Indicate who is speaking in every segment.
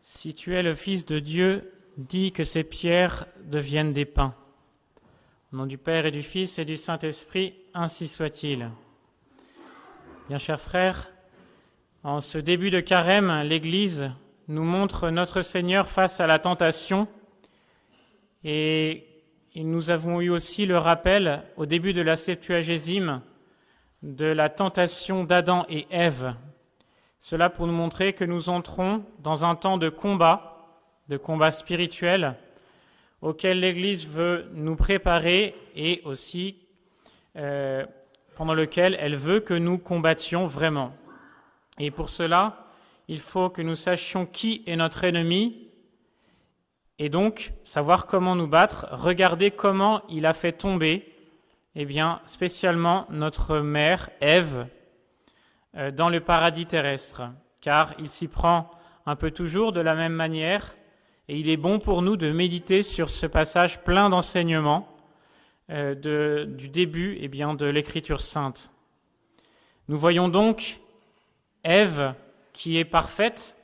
Speaker 1: Si tu es le Fils de Dieu, dis que ces pierres deviennent des pains. Au nom du Père et du Fils et du Saint-Esprit, ainsi soit-il. Bien, chers frères, en ce début de carême, l'Église nous montre notre Seigneur face à la tentation et nous avons eu aussi le rappel au début de la Septuagésime de la tentation d'Adam et Ève. Cela pour nous montrer que nous entrons dans un temps de combat spirituel, auquel l'Église veut nous préparer et aussi pendant lequel elle veut que nous combattions vraiment. Et pour cela, il faut que nous sachions qui est notre ennemi et donc savoir comment nous battre, regarder comment il a fait tomber, spécialement notre mère Ève, dans le paradis terrestre, car il s'y prend un peu toujours de la même manière, et il est bon pour nous de méditer sur ce passage plein d'enseignements du début de l'Écriture sainte. Nous voyons donc Ève qui est parfaite,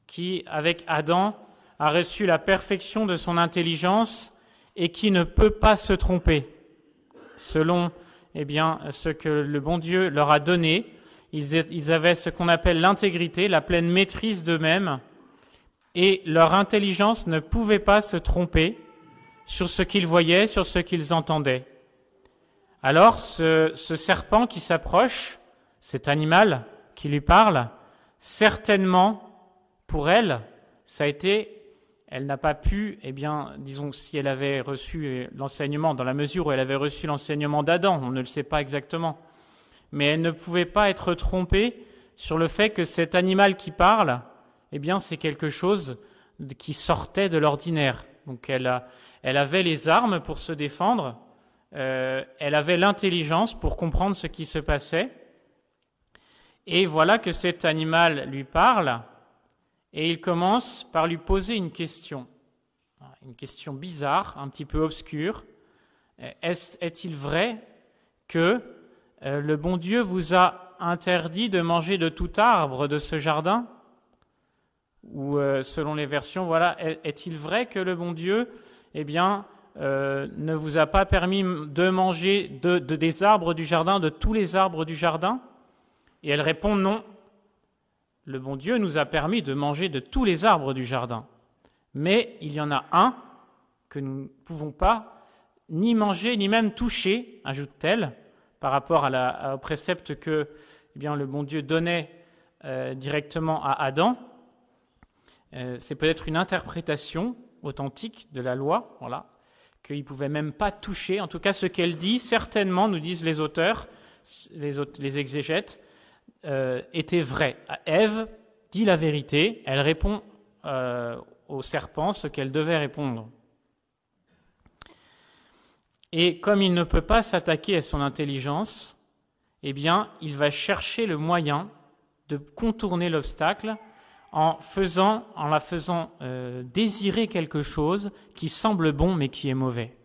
Speaker 1: qui, avec Adam, a reçu la perfection de son intelligence et qui ne peut pas se tromper. Selon ce que le bon Dieu leur a donné, ils avaient ce qu'on appelle l'intégrité, la pleine maîtrise d'eux-mêmes, et leur intelligence ne pouvait pas se tromper sur ce qu'ils voyaient, sur ce qu'ils entendaient. Alors, ce serpent qui s'approche, cet animal qui lui parle, certainement, pour elle, ça a été, elle n'a pas pu, si elle avait reçu l'enseignement, dans la mesure où elle avait reçu l'enseignement d'Adam, on ne le sait pas exactement, mais elle ne pouvait pas être trompée sur le fait que cet animal qui parle, c'est quelque chose qui sortait de l'ordinaire. Donc elle avait les armes pour se défendre, elle avait l'intelligence pour comprendre ce qui se passait, et voilà que cet animal lui parle, et il commence par lui poser une question bizarre, un petit peu obscure. Est-il vrai que le bon Dieu vous a interdit de manger de tout arbre de ce jardin? Ou selon les versions, est-il vrai que le bon Dieu, ne vous a pas permis de manger des arbres du jardin, de tous les arbres du jardin? Et elle répond non. Le bon Dieu nous a permis de manger de tous les arbres du jardin. Mais il y en a un que nous ne pouvons pas ni manger, ni même toucher, ajoute-t-elle, par rapport au précepte que le bon Dieu donnait directement à Adam. C'est peut-être une interprétation authentique de la loi, qu'il ne pouvait même pas toucher. En tout cas, ce qu'elle dit, certainement, nous disent les auteurs, les exégètes, était vrai. Ève dit la vérité, elle répond au serpent ce qu'elle devait répondre. Et comme il ne peut pas s'attaquer à son intelligence, il va chercher le moyen de contourner l'obstacle en la faisant désirer quelque chose qui semble bon mais qui est mauvais.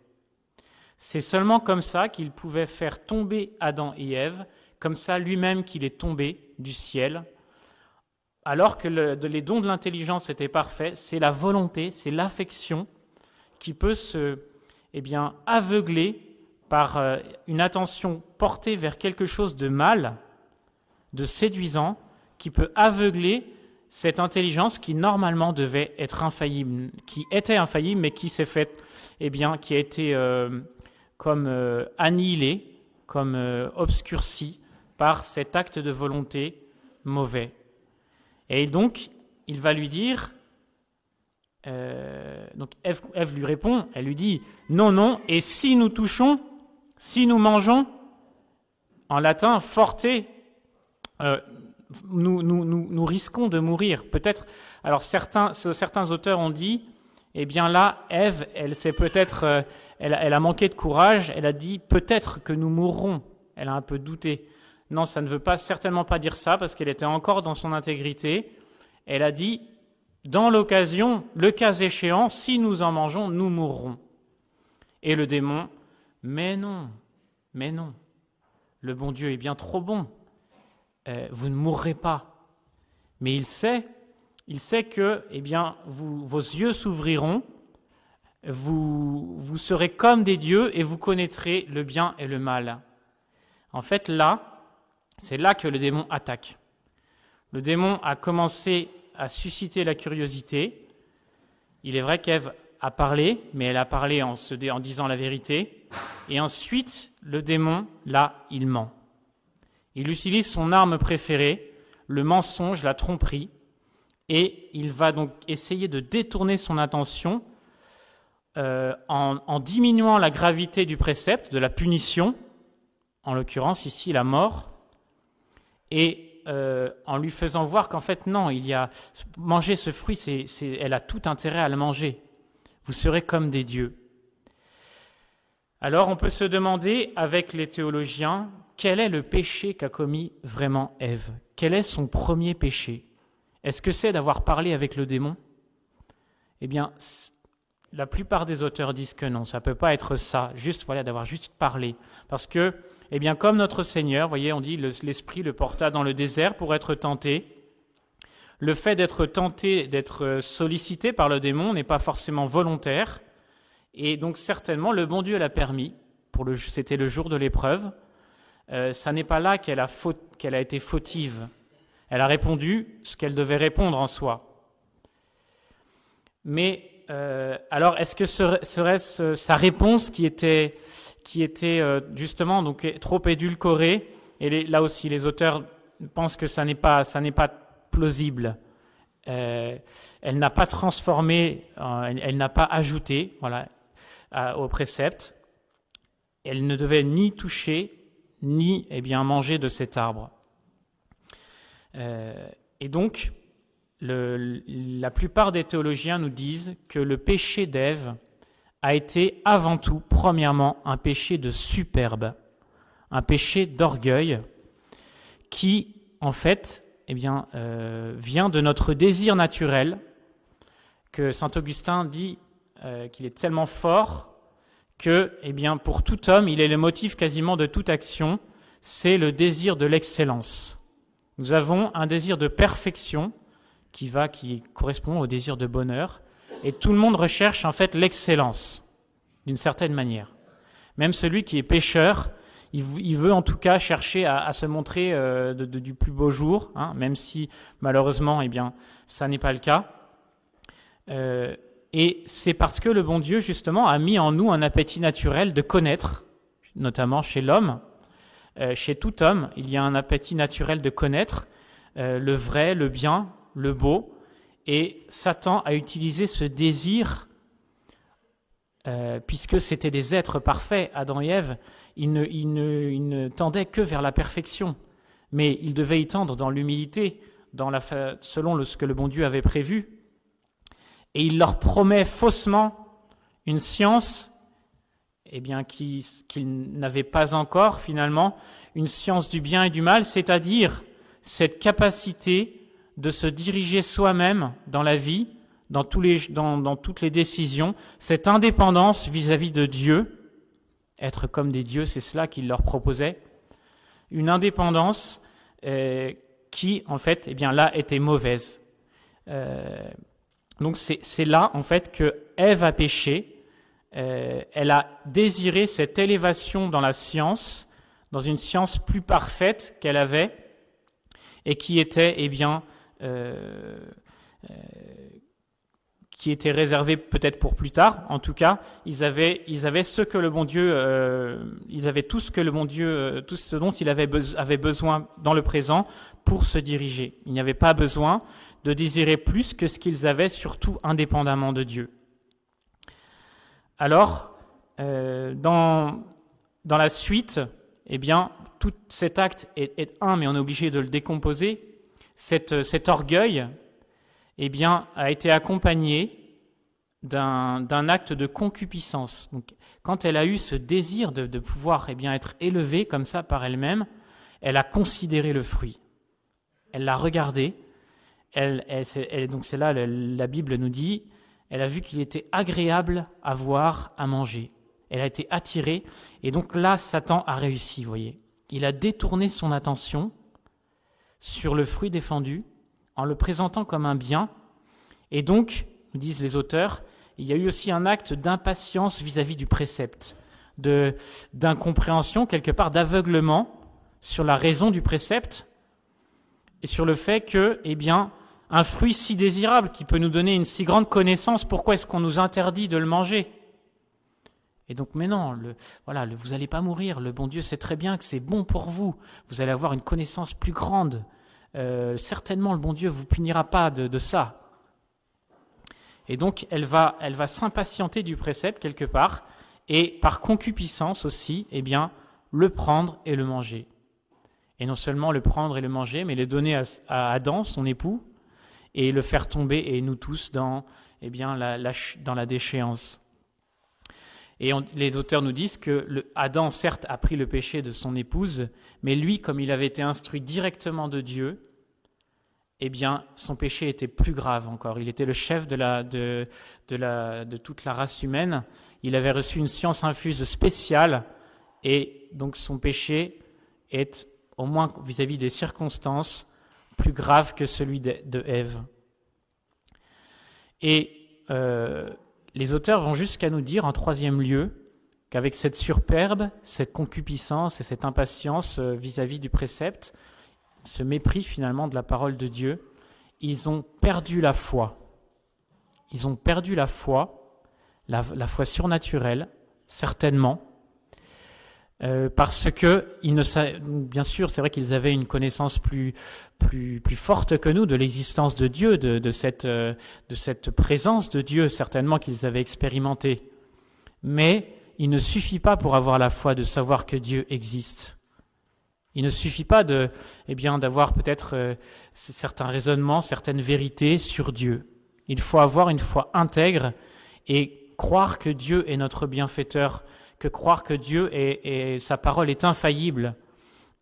Speaker 1: C'est seulement comme ça qu'il pouvait faire tomber Adam et Ève, comme ça lui-même qu'il est tombé du ciel, alors que les dons de l'intelligence étaient parfaits. C'est la volonté, c'est l'affection qui peut se aveugler par une attention portée vers quelque chose de mal, de séduisant, qui peut aveugler cette intelligence qui normalement devait être infaillible, qui était infaillible, mais qui s'est faite, qui a été comme annihilée, comme obscurcie par cet acte de volonté mauvais. Et donc, il va lui dire, donc Ève lui répond, elle lui dit « Non, et si nous touchons, si nous mangeons ?» En latin, forte, nous risquons de mourir. Peut-être, alors certains auteurs ont dit, là, Ève, elle s'est peut-être, elle a manqué de courage, elle a dit « Peut-être que nous mourrons ». Elle a un peu douté. Non, ça ne veut certainement pas dire ça, parce qu'elle était encore dans son intégrité. Elle a dit, dans l'occasion, le cas échéant, si nous en mangeons, nous mourrons. Et le démon, mais non, le bon Dieu est bien trop bon. Vous ne mourrez pas. Mais il sait il sait que, eh bien, vos yeux s'ouvriront, vous serez comme des dieux et vous connaîtrez le bien et le mal. En fait, c'est là que le démon attaque. Le démon a commencé à susciter la curiosité. Il est vrai qu'Ève a parlé, mais elle a parlé en disant la vérité. Et ensuite, le démon, là, il ment. Il utilise son arme préférée, le mensonge, la tromperie, et il va donc essayer de détourner son attention en diminuant la gravité du précepte, de la punition, en l'occurrence ici la mort, et en lui faisant voir qu'en fait non, manger ce fruit, elle a tout intérêt à le manger. Vous serez comme des dieux. Alors on peut se demander avec les théologiens, quel est le péché qu'a commis vraiment Ève? Quel est son premier péché? Est-ce que c'est d'avoir parlé avec le démon? Eh bien, la plupart des auteurs disent que non, ça ne peut pas être ça, d'avoir juste parlé. Parce que, eh bien, comme notre Seigneur, voyez, on dit l'Esprit le porta dans le désert pour être tenté. Le fait d'être tenté, d'être sollicité par le démon n'est pas forcément volontaire. Et donc, certainement, le bon Dieu l'a permis. C'était le jour de l'épreuve. Ça n'est pas là qu'elle a été fautive. Elle a répondu ce qu'elle devait répondre en soi. Mais alors, est-ce que serait-ce sa réponse qui était justement donc trop édulcorée? Et là aussi, les auteurs pensent que ça n'est pas plausible. Elle n'a pas transformé, elle n'a pas ajouté, au précepte. Elle ne devait ni toucher ni manger de cet arbre. Et donc, la plupart des théologiens nous disent que le péché d'Ève a été avant tout, premièrement, un péché de superbe, un péché d'orgueil qui, en fait, vient de notre désir naturel, que saint Augustin dit qu'il est tellement fort que, pour tout homme, il est le motif quasiment de toute action, c'est le désir de l'excellence. Nous avons un désir de perfection qui correspond au désir de bonheur, et tout le monde recherche en fait l'excellence, d'une certaine manière. Même celui qui est pécheur, il veut en tout cas chercher à se montrer du plus beau jour, même si malheureusement, ça n'est pas le cas. Et c'est parce que le bon Dieu, justement, a mis en nous un appétit naturel de connaître, notamment chez l'homme. Chez tout homme, il y a un appétit naturel de connaître le vrai, le bien, le beau, et Satan a utilisé ce désir, puisque c'était des êtres parfaits, Adam et Ève, ils ne tendaient que vers la perfection, mais ils devaient y tendre dans l'humilité, selon ce que le bon Dieu avait prévu, et il leur promet faussement une science qu'ils n'avaient pas encore finalement, une science du bien et du mal, c'est-à-dire cette capacité de se diriger soi-même dans la vie, dans toutes les décisions, cette indépendance vis-à-vis de Dieu, être comme des dieux, c'est cela qu'il leur proposait, une indépendance qui, en fait, là, était mauvaise. Donc c'est là, en fait, que Ève a péché. Elle a désiré cette élévation dans la science, dans une science plus parfaite qu'elle avait, et qui était, qui était réservée peut-être pour plus tard. En tout cas, ils avaient ce que le bon Dieu, ils avaient tout ce que le bon Dieu, tout ce dont il avait besoin dans le présent pour se diriger. Il n'y avait pas besoin de désirer plus que ce qu'ils avaient, surtout indépendamment de Dieu. Alors, dans la suite, tout cet acte est mais on est obligé de le décomposer. Cet orgueil, a été accompagné d'un acte de concupiscence. Donc, quand elle a eu ce désir de pouvoir être élevée comme ça par elle-même, elle a considéré le fruit. Elle l'a regardé. Donc c'est là, la Bible nous dit, elle a vu qu'il était agréable à voir, à manger. Elle a été attirée. Et donc là, Satan a réussi, vous voyez. Il a détourné son attention sur le fruit défendu en le présentant comme un bien. Et donc, nous disent les auteurs, il y a eu aussi un acte d'impatience vis-à-vis du précepte, d'incompréhension, quelque part d'aveuglement sur la raison du précepte et sur le fait que, eh bien, un fruit si désirable qui peut nous donner une si grande connaissance, pourquoi est-ce qu'on nous interdit de le manger ? Et donc, mais non, vous n'allez pas mourir, le bon Dieu sait très bien que c'est bon pour vous, vous allez avoir une connaissance plus grande, certainement le bon Dieu ne vous punira pas de ça. Et donc, elle va s'impatienter du précepte quelque part, et par concupiscence aussi, eh bien, le prendre et le manger. Et non seulement le prendre et le manger, mais le donner à Adam, son époux, et le faire tomber, et nous tous, dans la déchéance. Et les auteurs nous disent que Adam, certes, a pris le péché de son épouse, mais lui, comme il avait été instruit directement de Dieu, eh bien, son péché était plus grave encore. Il était le chef de toute la race humaine. Il avait reçu une science infuse spéciale, et donc son péché est, au moins vis-à-vis des circonstances, plus grave que celui de Ève. Et les auteurs vont jusqu'à nous dire, en troisième lieu, qu'avec cette superbe, cette concupiscence et cette impatience vis-à-vis du précepte, ce mépris finalement de la parole de Dieu, ils ont perdu la foi. Ils ont perdu la foi, la foi surnaturelle, certainement, parce que, bien sûr, c'est vrai qu'ils avaient une connaissance plus forte que nous de l'existence de Dieu, de cette présence de Dieu, certainement qu'ils avaient expérimenté. Mais il ne suffit pas pour avoir la foi de savoir que Dieu existe. Il ne suffit pas d'avoir peut-être certains raisonnements, certaines vérités sur Dieu. Il faut avoir une foi intègre et croire que Dieu est notre bienfaiteur, que croire que Dieu et sa parole est infaillible.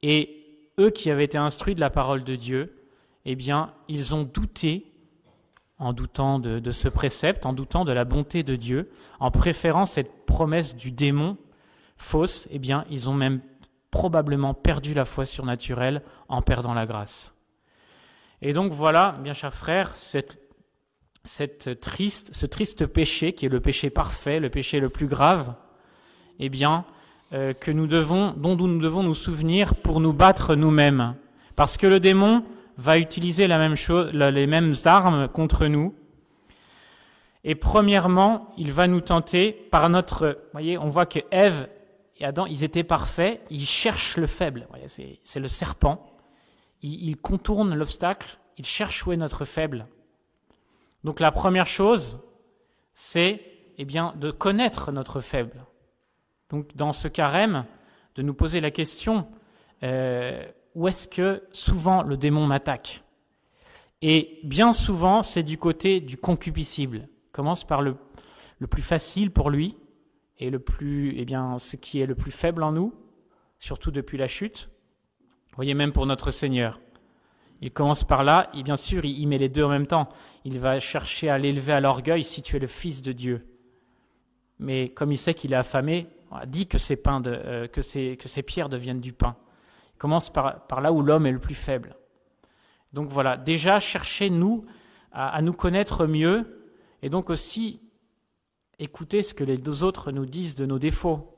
Speaker 1: Et eux qui avaient été instruits de la parole de Dieu, eh bien, ils ont douté, en doutant de ce précepte, en doutant de la bonté de Dieu, en préférant cette promesse du démon fausse, eh bien, ils ont même probablement perdu la foi surnaturelle en perdant la grâce. Et donc voilà, bien chers frères, ce triste péché qui est le péché parfait, le péché le plus grave, eh bien, dont nous devons nous souvenir pour nous battre nous-mêmes. Parce que le démon va utiliser la même chose, les mêmes armes contre nous. Et premièrement, il va nous tenter par vous voyez, on voit que Ève et Adam, ils étaient parfaits, ils cherchent le faible. C'est le serpent. Il contourne l'obstacle, il cherche où est notre faible. Donc la première chose, c'est de connaître notre faible. Donc dans ce carême, de nous poser la question, où est-ce que souvent le démon m'attaque ? Et bien souvent, c'est du côté du concupiscible. Il commence par le plus facile pour lui, et ce qui est le plus faible en nous, surtout depuis la chute. Vous voyez, même pour notre Seigneur. Il commence par là, et bien sûr, il met les deux en même temps. Il va chercher à l'élever à l'orgueil si tu es le Fils de Dieu. Mais comme il sait qu'il est affamé, dit que ces pierres deviennent du pain. Il commence par là où l'homme est le plus faible. Donc voilà, déjà, cherchez-nous à nous connaître mieux, et donc aussi écouter ce que les deux autres nous disent de nos défauts,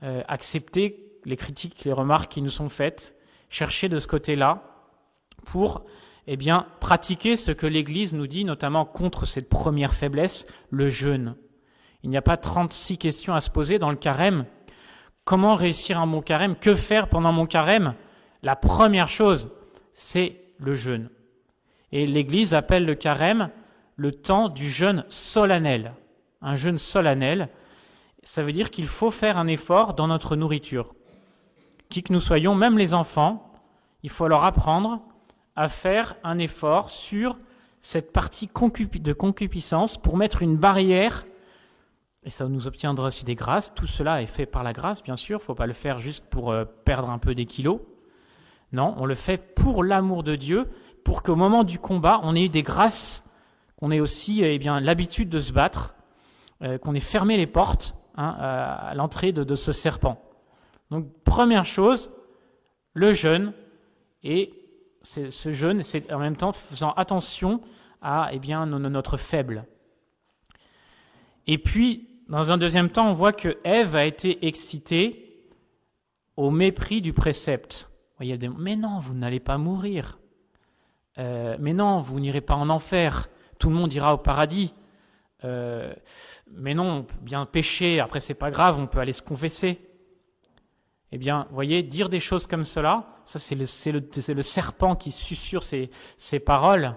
Speaker 1: accepter les critiques, les remarques qui nous sont faites, chercher de ce côté-là pour pratiquer ce que l'Église nous dit, notamment contre cette première faiblesse, le jeûne. Il n'y a pas 36 questions à se poser dans le carême. Comment réussir un bon carême ? Que faire pendant mon carême ? La première chose, c'est le jeûne. Et l'Église appelle le carême le temps du jeûne solennel. Un jeûne solennel, ça veut dire qu'il faut faire un effort dans notre nourriture. Qui que nous soyons, même les enfants, il faut leur apprendre à faire un effort sur cette partie de concupiscence pour mettre une barrière, et ça nous obtiendra aussi des grâces. Tout cela est fait par la grâce, bien sûr, il ne faut pas le faire juste pour perdre un peu des kilos. Non, on le fait pour l'amour de Dieu, pour qu'au moment du combat, on ait eu des grâces, qu'on ait aussi l'habitude de se battre, qu'on ait fermé les portes à l'entrée de ce serpent. Donc, première chose, le jeûne, et ce jeûne, c'est en même temps faisant attention à notre faible. Et puis, dans un deuxième temps, on voit que Ève a été excitée au mépris du précepte. Vous voyez, mais non, vous n'allez pas mourir. Mais non, vous n'irez pas en enfer. Tout le monde ira au paradis. Mais non, on peut bien pécher. Après, c'est pas grave, on peut aller se confesser. Eh bien, vous voyez, dire des choses comme cela, ça c'est le serpent qui susurre ces paroles.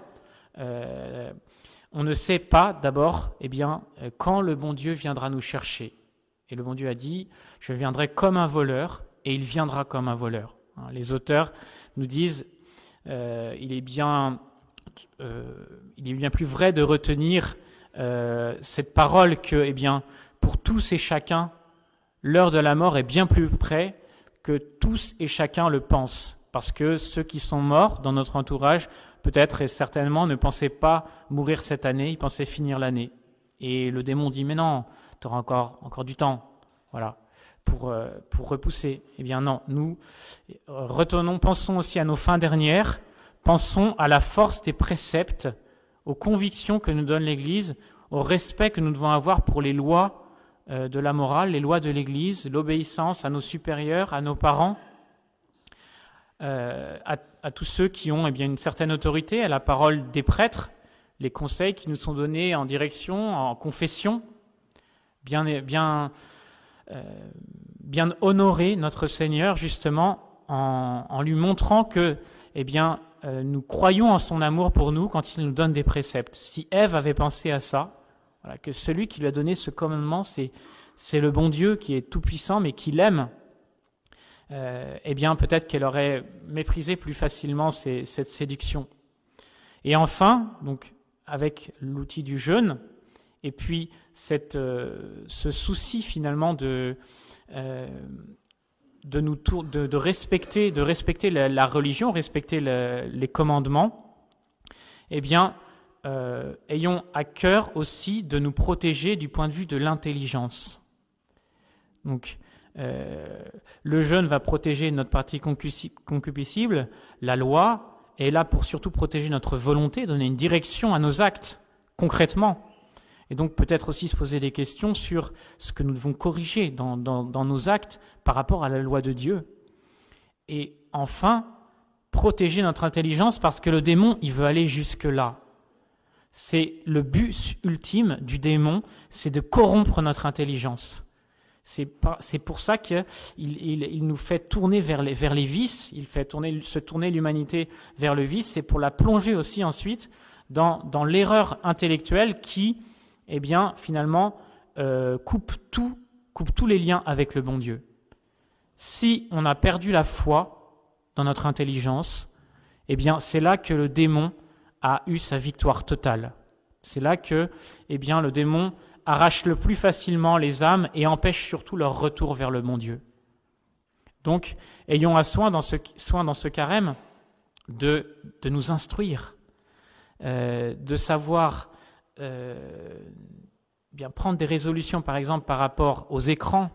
Speaker 1: On ne sait pas d'abord, quand le bon Dieu viendra nous chercher. Et le bon Dieu a dit, je viendrai comme un voleur, et il viendra comme un voleur. Les auteurs nous disent, il est bien plus vrai de retenir cette parole que, pour tous et chacun, l'heure de la mort est bien plus près que tous et chacun le pensent. Parce que ceux qui sont morts dans notre entourage, peut-être et certainement, ne pensaient pas mourir cette année, ils pensaient finir l'année. Et le démon dit, mais non, tu auras encore du temps, voilà, pour repousser. Eh bien non, nous pensons aussi à nos fins dernières, pensons à la force des préceptes, aux convictions que nous donne l'Église, au respect que nous devons avoir pour les lois de la morale, les lois de l'Église, l'obéissance à nos supérieurs, à nos parents, à tous ceux qui ont une certaine autorité, à la parole des prêtres, les conseils qui nous sont donnés en direction, en confession, bien honorer notre Seigneur justement en lui montrant que nous croyons en son amour pour nous quand il nous donne des préceptes. Si Ève avait pensé à ça, voilà, que celui qui lui a donné ce commandement, c'est le bon Dieu qui est tout-puissant mais qui l'aime, peut-être qu'elle aurait méprisé plus facilement cette séduction. Et enfin, donc, avec l'outil du jeûne, et puis ce souci finalement de respecter la religion, respecter les commandements, ayons à cœur aussi de nous protéger du point de vue de l'intelligence. Donc, le jeûne va protéger notre partie concupiscible, la loi est là pour surtout protéger notre volonté, donner une direction à nos actes, concrètement. Et donc peut-être aussi se poser des questions sur ce que nous devons corriger dans nos actes par rapport à la loi de Dieu. Et enfin, protéger notre intelligence parce que le démon, il veut aller jusque-là. C'est le but ultime du démon, c'est de corrompre notre intelligence. C'est pour ça qu'il nous fait tourner vers les vices, il fait se tourner l'humanité vers le vice, c'est pour la plonger aussi ensuite dans l'erreur intellectuelle qui, finalement, coupe tous les liens avec le bon Dieu. Si on a perdu la foi dans notre intelligence, c'est là que le démon a eu sa victoire totale. C'est là que, le démon arrache le plus facilement les âmes et empêche surtout leur retour vers le bon Dieu. Donc, ayons soin dans ce carême de nous instruire, de savoir prendre des résolutions, par exemple, par rapport aux écrans,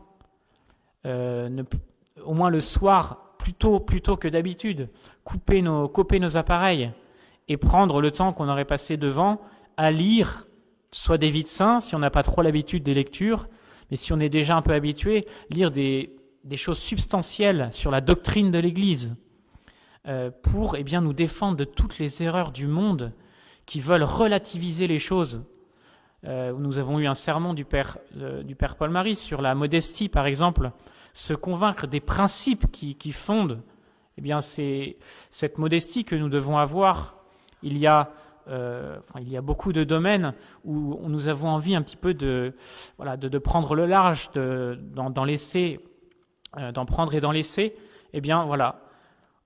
Speaker 1: au moins le soir, plutôt que d'habitude, couper nos appareils et prendre le temps qu'on aurait passé devant à lire soit des vies saints, si on n'a pas trop l'habitude des lectures, mais si on est déjà un peu habitué, lire des choses substantielles sur la doctrine de l'Église, pour nous défendre de toutes les erreurs du monde qui veulent relativiser les choses. Nous avons eu un sermon du Père Paul-Marie sur la modestie, par exemple, se convaincre des principes qui fondent, c'est cette modestie que nous devons avoir. Il y a beaucoup de domaines où nous avons envie un petit peu de prendre le large, d'en laisser, d'en prendre et d'en laisser.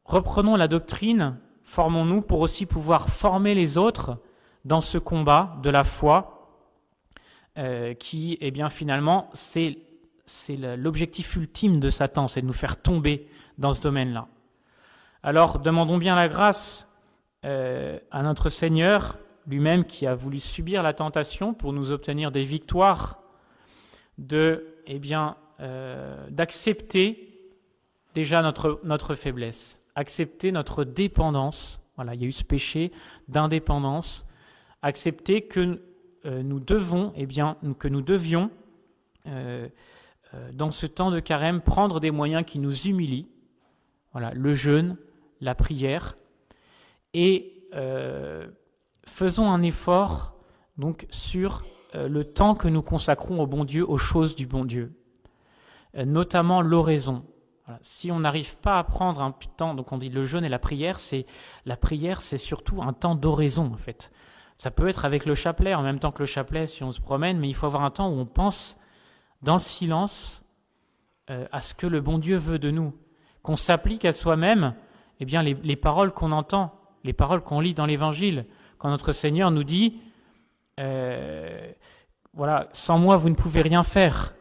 Speaker 1: Reprenons la doctrine, formons-nous pour aussi pouvoir former les autres dans ce combat de la foi qui, finalement, c'est l'objectif ultime de Satan, c'est de nous faire tomber dans ce domaine-là. Alors, demandons bien la grâce à notre Seigneur lui-même qui a voulu subir la tentation pour nous obtenir des victoires, d'accepter déjà notre faiblesse, accepter notre dépendance Voilà, il y a eu ce péché d'indépendance. Accepter que nous devions, dans ce temps de carême, prendre des moyens qui nous humilient. Voilà, le jeûne, la prière, et faisons un effort donc sur le temps que nous consacrons au bon Dieu, aux choses du bon Dieu, notamment l'oraison. Voilà. Si on n'arrive pas à prendre un temps, donc on dit le jeûne et la prière, c'est surtout un temps d'oraison en fait. Ça peut être avec le chapelet, en même temps que le chapelet si on se promène, mais il faut avoir un temps où on pense dans le silence à ce que le bon Dieu veut de nous, qu'on s'applique à soi-même, eh bien les paroles qu'on entend, les paroles qu'on lit dans l'Évangile, quand notre Seigneur nous dit voilà, sans moi vous ne pouvez rien faire,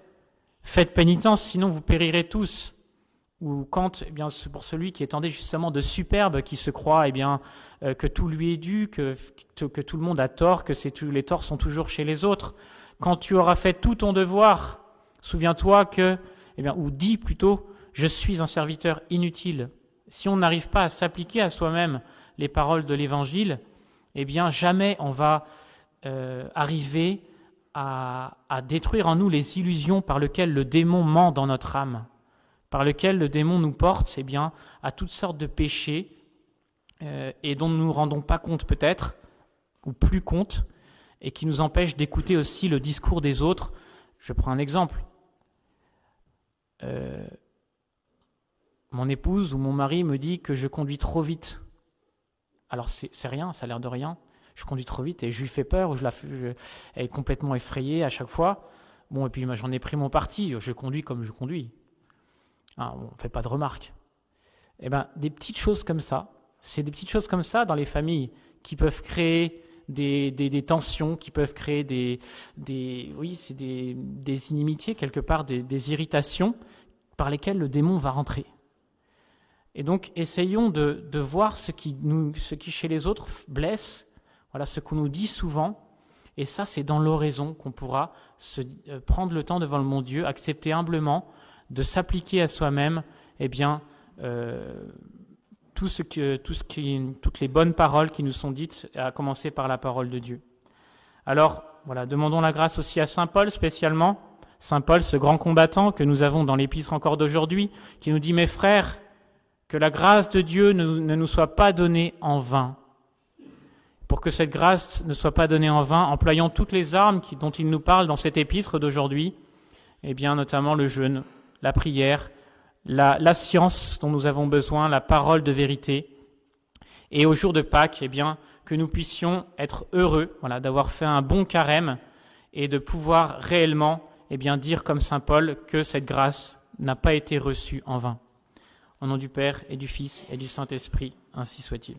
Speaker 1: faites pénitence sinon vous périrez tous. Ou quand, eh bien, pour celui qui est tendé justement de superbe, qui se croit eh bien, que tout lui est dû, que tout le monde a tort, que les torts sont toujours chez les autres. Quand tu auras fait tout ton devoir, souviens-toi que, eh bien, ou dis plutôt, je suis un serviteur inutile. Si on n'arrive pas à s'appliquer à soi-même les paroles de l'Évangile, eh bien, jamais on va arriver à détruire en nous les illusions par lesquelles le démon ment dans notre âme, par lequel le démon nous porte eh bien, à toutes sortes de péchés et dont nous ne nous rendons pas compte peut-être, ou plus compte, et qui nous empêchent d'écouter aussi le discours des autres. Je prends un exemple. Mon épouse ou mon mari me dit que je conduis trop vite. Alors c'est rien, ça a l'air de rien. Je conduis trop vite et je lui fais peur, elle est complètement effrayée à chaque fois. Bon, et puis j'en ai pris mon parti, je conduis comme je conduis. On ne fait pas de remarques. Eh bien, des petites choses comme ça, c'est des petites choses comme ça dans les familles qui peuvent créer des tensions, qui peuvent créer des inimitiés quelque part, des irritations par lesquelles le démon va rentrer. Et donc, essayons de voir ce qui chez les autres blesse, voilà, ce qu'on nous dit souvent. Et ça, c'est dans l'oraison qu'on pourra prendre le temps devant le bon Dieu, accepter humblement de s'appliquer à soi-même, eh bien, toutes les bonnes paroles qui nous sont dites, à commencer par la parole de Dieu. Alors, voilà, demandons la grâce aussi à Saint Paul spécialement. Saint Paul, ce grand combattant que nous avons dans l'épître encore d'aujourd'hui, qui nous dit « Mes frères, que la grâce de Dieu ne nous soit pas donnée en vain. » Pour que cette grâce ne soit pas donnée en vain, employons toutes les armes dont il nous parle dans cette épître d'aujourd'hui, eh bien, notamment le jeûne, la prière, la science dont nous avons besoin, la parole de vérité. Et au jour de Pâques, eh bien, que nous puissions être heureux, voilà, d'avoir fait un bon carême et de pouvoir réellement, eh bien, dire comme saint Paul que cette grâce n'a pas été reçue en vain. Au nom du Père et du Fils et du Saint-Esprit, ainsi soit-il.